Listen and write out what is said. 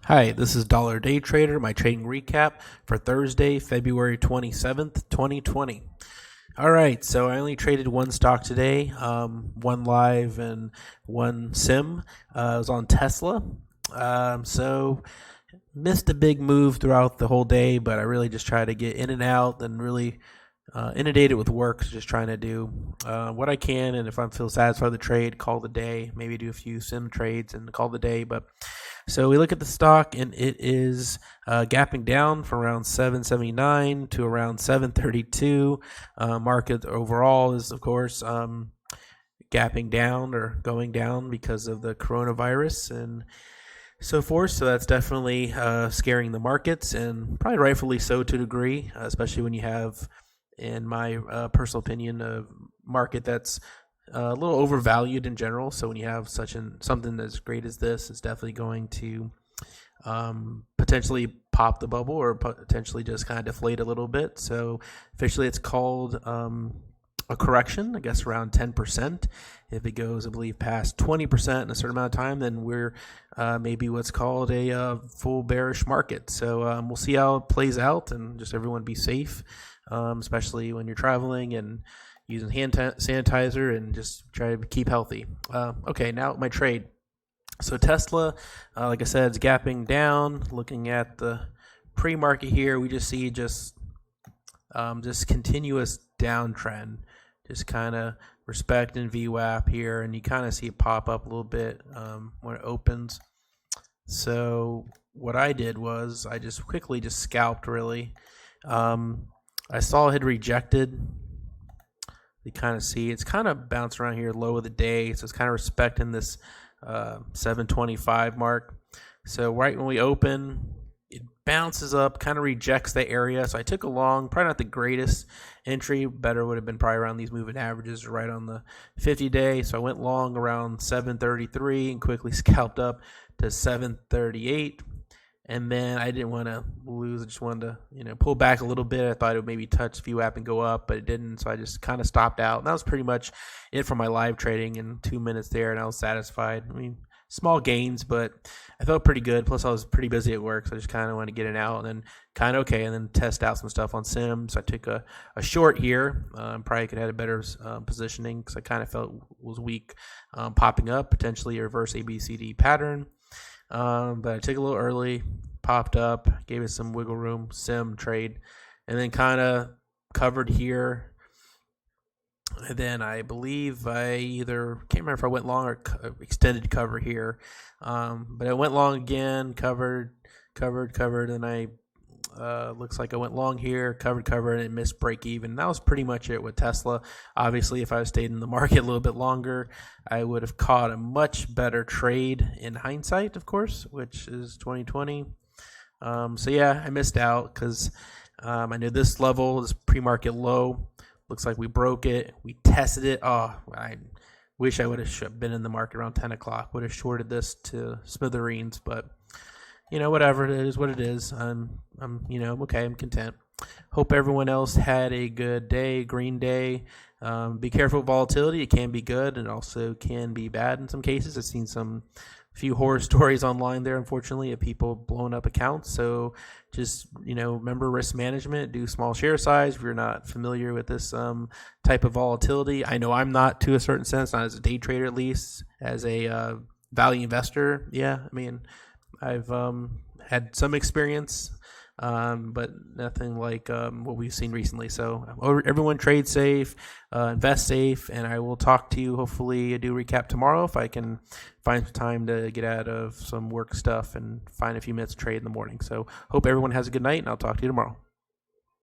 Hi, this is Dollar Day Trader, my trading recap for Thursday, February 27th, 2020. All right, so I only traded one stock today, one live and one sim. It was on Tesla. So missed a big move throughout the whole day, but I really just try to get in and out and really inundated with work, so just trying to do what I can. And if I feel satisfied with the trade, call the day, maybe do a few sim trades and call the day. But so we look at the stock, and it is gapping down from around 779 to around 732. Market overall is, of course, gapping down or going down because of the coronavirus and so forth. So that's definitely scaring the markets, and probably rightfully so to a degree, especially when you have, in my personal opinion, a market that's a little overvalued in general. So when you have something as great as this, it's definitely going to potentially pop the bubble or potentially just kind of deflate a little bit. So officially it's called a correction, I guess around 10%. If it goes, I believe, past 20% in a certain amount of time, then we're maybe what's called a full bearish market. So we'll see how it plays out, and just everyone be safe, especially when you're traveling and using hand sanitizer, and just try to keep healthy. Okay, now my trade. So Tesla, like I said, is gapping down. Looking at the pre-market here, we just see just continuous downtrend, just kind of respecting VWAP here, and you kind of see it pop up a little bit when it opens. So what I did was I just quickly scalped, really. I saw it had rejected. You kind of see it's kind of bounced around here low of the day, so it's kind of respecting this 725 mark. So right when we open, it bounces up, kind of rejects the area. So I took a long, probably not the greatest entry. Better would have been probably around these moving averages, right on the 50-day. So I went long around 733 and quickly scalped up to 738. And then I didn't want to lose. I just wanted to, pull back a little bit. I thought it would maybe touch VWAP and go up, but it didn't. So I just kind of stopped out. And that was pretty much it for my live trading in 2 minutes there, and I was satisfied. I mean, small gains, but I felt pretty good. Plus, I was pretty busy at work, so I just kind of wanted to get it out, and then kind of okay, and then test out some stuff on Sims. So I took a short here. Probably could have had a better positioning because I kind of felt it was weak, popping up, potentially a reverse ABCD pattern. But I took a little early, popped up, gave it some wiggle room, sim trade, and then kind of covered here. And then I believe I can't remember if I went long or extended cover here. But I went long again, covered, and I looks like I went long here, covered, and it missed break even. That was pretty much it with Tesla. Obviously, if I stayed in the market a little bit longer, I would have caught a much better trade in hindsight, of course, which is 2020. So yeah, I missed out because I knew this level is pre-market low. Looks like we broke it. We tested it. Oh, I wish I would have been in the market around 10 o'clock. Would have shorted this to smithereens, but whatever, it is what it is. I'm okay. I'm content. Hope everyone else had a good day, green day. Be careful with volatility. It can be good, and also can be bad in some cases. I've seen few horror stories online there, unfortunately, of people blowing up accounts. So just, remember risk management, do small share size if you're not familiar with this type of volatility. I know I'm not, to a certain sense, not as a day trader at least, as a value investor. Yeah, I mean, I've had some experience, but nothing like what we've seen recently. So everyone trade safe, invest safe, and I will talk to you, hopefully do a recap tomorrow if I can find some time to get out of some work stuff and find a few minutes to trade in the morning. So hope everyone has a good night, and I'll talk to you tomorrow.